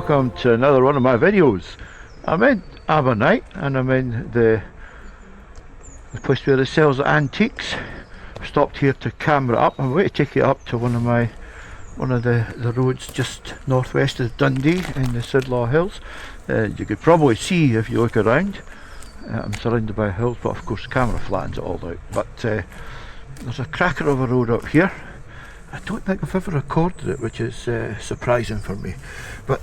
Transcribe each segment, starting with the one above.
welcome to another one of my videos. I'm in Abernite and I'm in the place where it sells antiques. I've stopped here to camera up. I'm going to take you up to one of the roads just northwest of Dundee in the Sidlaw Hills. You could probably see if you look around. I'm surrounded by hills, but of course the camera flattens it all out. But there's a cracker of a road up here. I don't think I've ever recorded it, which is surprising for me. But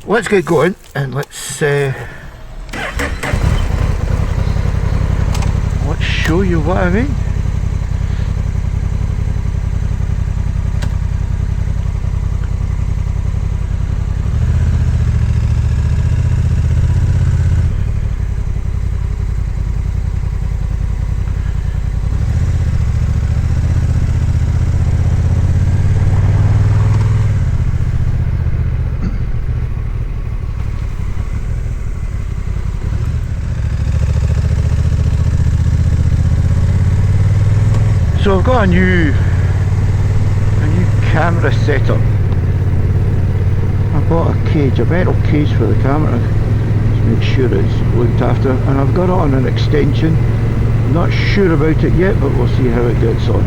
let's get going and let's show you what I mean. So I've got a new camera setup. I bought a cage, a metal cage for the camera to make sure it's looked after, and I've got it on an extension. I'm not sure about it yet, but we'll see how it gets on.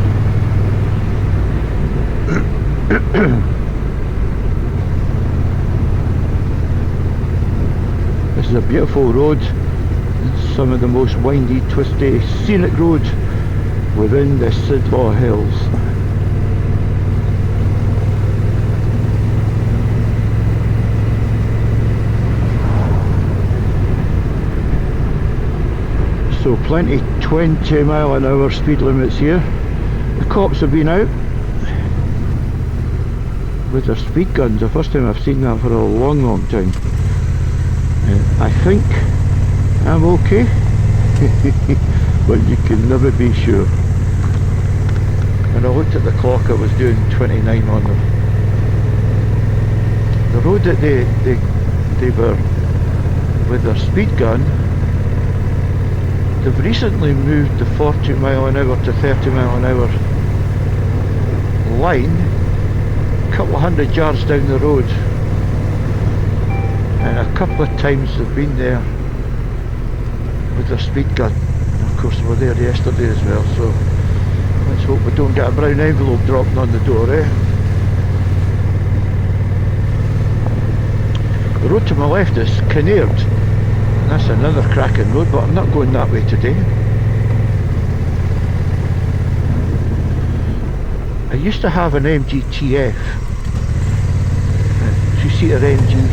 This is a beautiful road. It's some of the most windy, twisty, scenic road within the Sidlaw Hills. So plenty 20 mile an hour speed limits here. The cops have been out with their speed guns. The first time I've seen that for a long time. I think I'm okay, but you can never be sure. When I looked at the clock, it was doing 29 on them. The road that they were with their speed gun, they've recently moved the 40 mile an hour to 30 mile an hour line a couple of hundred yards down the road, and a couple of times they've been there with their speed gun. And of course they were there yesterday as well, so let's hope we don't get a brown envelope dropping on the door, eh? The road to my left is Kinnaird. That's another cracking road, but I'm not going that way today. I used to have an MGTF, a two-seater MG,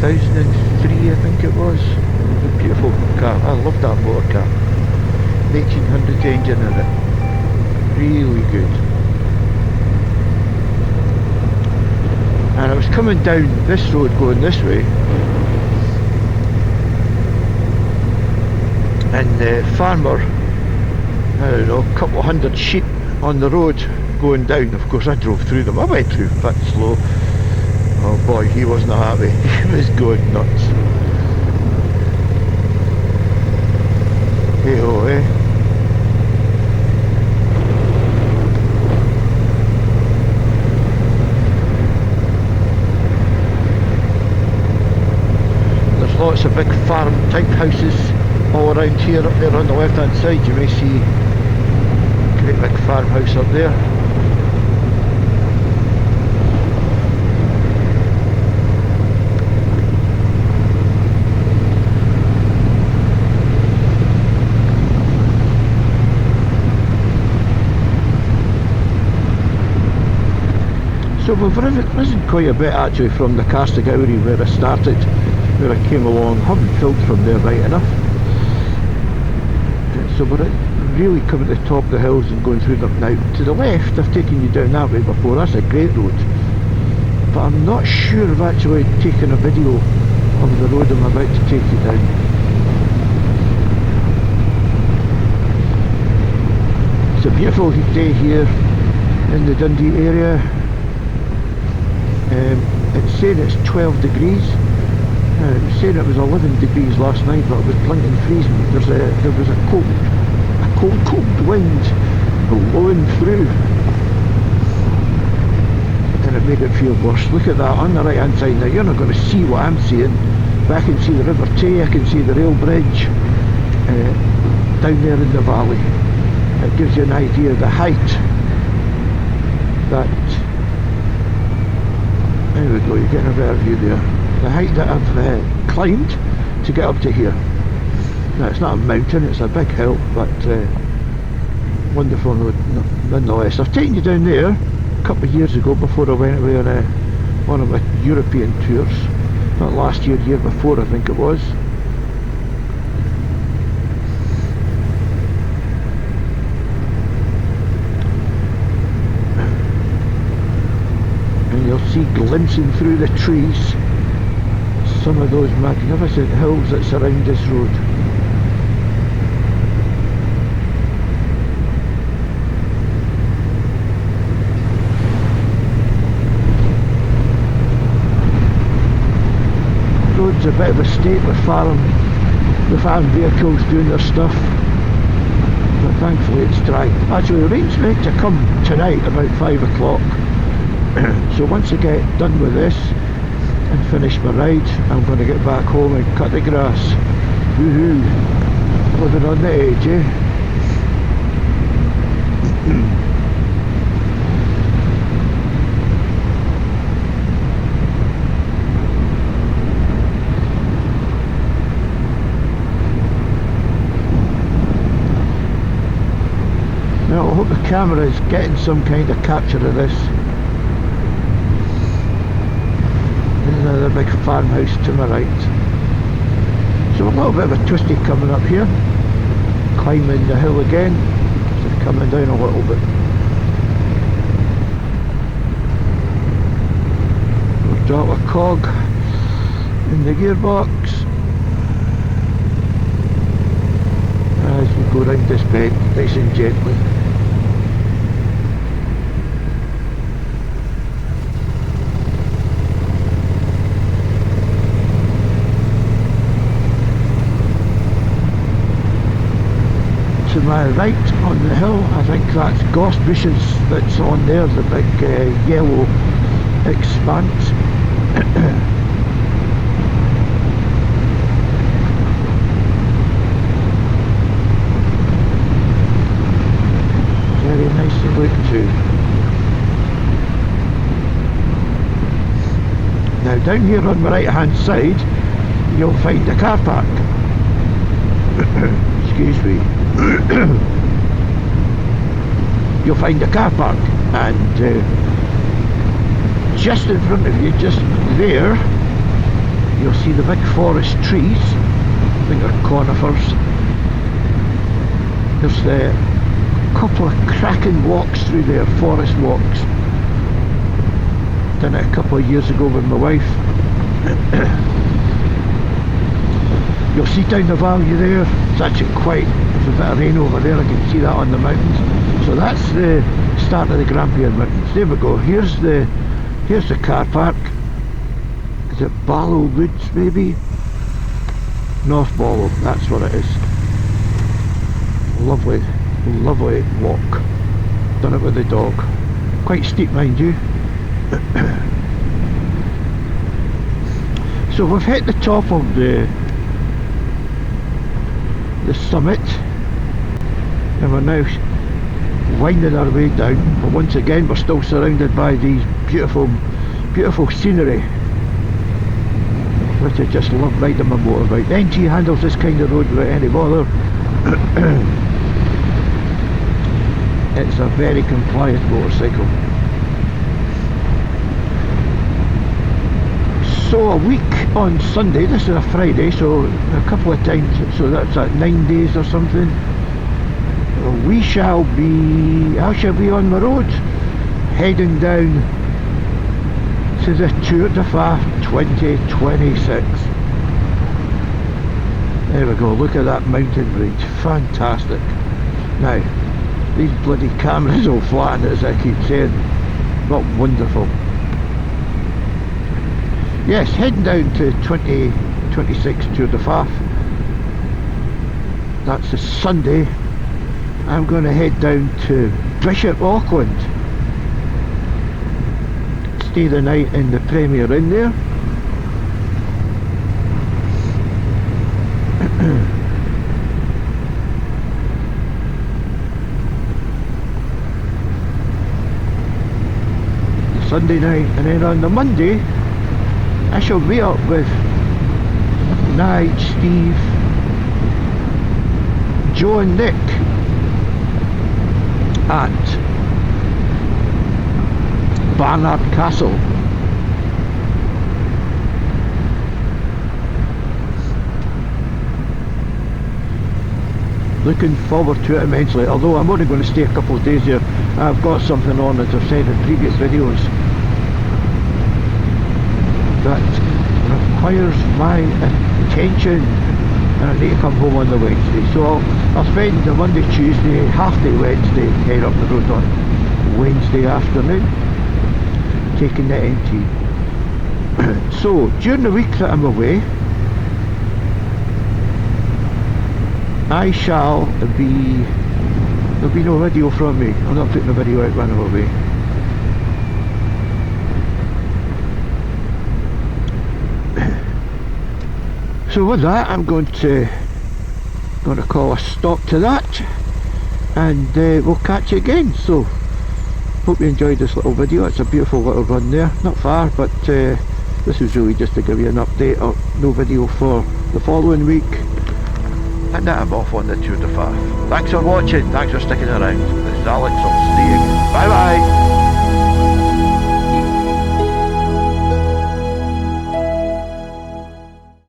2003 I think it was. A beautiful car. I love that motor car. 1800 engine in it, really good. And I was coming down this road going this way, and the farmer, I don't know, a couple of hundred sheep on the road going down. Of course I drove through them. I went through a bit slow. Oh boy, he wasn't happy. He was going nuts. Hey ho, eh? There's lots of big farm type houses all around here. Up there on the left hand side you may see a great big farmhouse up there. So we've risen quite a bit actually from the Castigowry where I started, where I came along. Haven't filmed from there right enough. So we're really coming to the top of the hills and going through them now. To the left, I've taken you down that way before. That's a great road. But I'm not sure I've actually taken a video of the road I'm about to take you down. It's a beautiful day here in the Dundee area. It's saying it's 12 degrees. It was saying it was 11 degrees last night, but it was blinking freezing. There was a cold wind blowing through. make it feel worse. Look at that on the right hand side. Now you're not going to see what I'm seeing, but I can see the River Tay, I can see the rail bridge down there in the valley. It gives you an idea of the height that, there we go, you're getting a better view there, the height that I've climbed to get up to here. Now it's not a mountain, it's a big hill, but wonderful nonetheless. I've taken you down there a couple of years ago before I went away on one of my European tours. Not last year, year before I think it was. And you'll see glimpsing through the trees some of those magnificent hills that surround this road. Road's a bit of a state with farm vehicles doing their stuff, but thankfully it's dry. Actually the rain's meant to come tonight about 5 o'clock. So once I get done with this and finish my ride, I'm going to get back home and cut the grass. Woohoo! Living on the edge, eh? Now I hope the camera is getting some kind of capture of this. There's another big farmhouse to my right. So a little bit of a twisty coming up here. Climbing the hill again. So coming down a little bit. We'll drop a cog in the gearbox as we go round this bend nice and gently. To my right on the hill, I think that's gorse bushes that's on there, the big yellow expanse. Very nice to look to. Now down here on the right hand side you'll find the car park. Excuse me. You'll find a car park, and just in front of you, just there, you'll see the big forest trees. I think they're conifers. There's a couple of cracking walks through there, forest walks. Done it a couple of years ago with my wife. You'll see down the valley there, it's actually quite, there's a bit of rain over there, I can see that on the mountains. So that's the start of the Grampian Mountains. There we go, here's the car park. Is it Barlow Woods maybe? North Barlow, that's what it is. Lovely, lovely walk. Done it with the dog. Quite steep mind you. So we've hit the top of the summit, and we're now winding our way down, but once again we're still surrounded by these beautiful scenery, which I just love riding my motorbike. The NT handles this kind of road without any bother. It's a very compliant motorcycle. So a week on Sunday, this is a Friday, so a couple of times, so that's at 9 days or something, we shall be on the road, heading down to the Tour de Faff 2026. There we go, look at that mountain range, fantastic. Now, these bloody cameras will flatten it, as I keep saying, but wonderful. Yes, heading down to 2026 Tour de Faff. That's a Sunday. I'm going to head down to Bishop Auckland. stay the night in the Premier Inn there. Sunday night, and then on the Monday I shall be up with Nige, Steve, Joe and Nick at Barnard Castle. Looking forward to it immensely, although I'm only going to stay a couple of days here. I've got something on, as I've said in previous videos, that requires my attention, and I need to come home on the Wednesday. So I'll spend the Monday, Tuesday, half day Wednesday, head up the road on Wednesday afternoon, taking the NT. So during the week that I'm away, I shall be, there'll be no video from me. I'm not putting a video out when I'm away. So with that, I'm going to call a stop to that, and we'll catch you again. So hope you enjoyed this little video. It's a beautiful little run there, not far, but this was really just to give you an update. No video for the following week, and now I'm off on the Tour de Faff. Thanks for watching, thanks for sticking around. This is Alex, I'll see you again. Bye bye.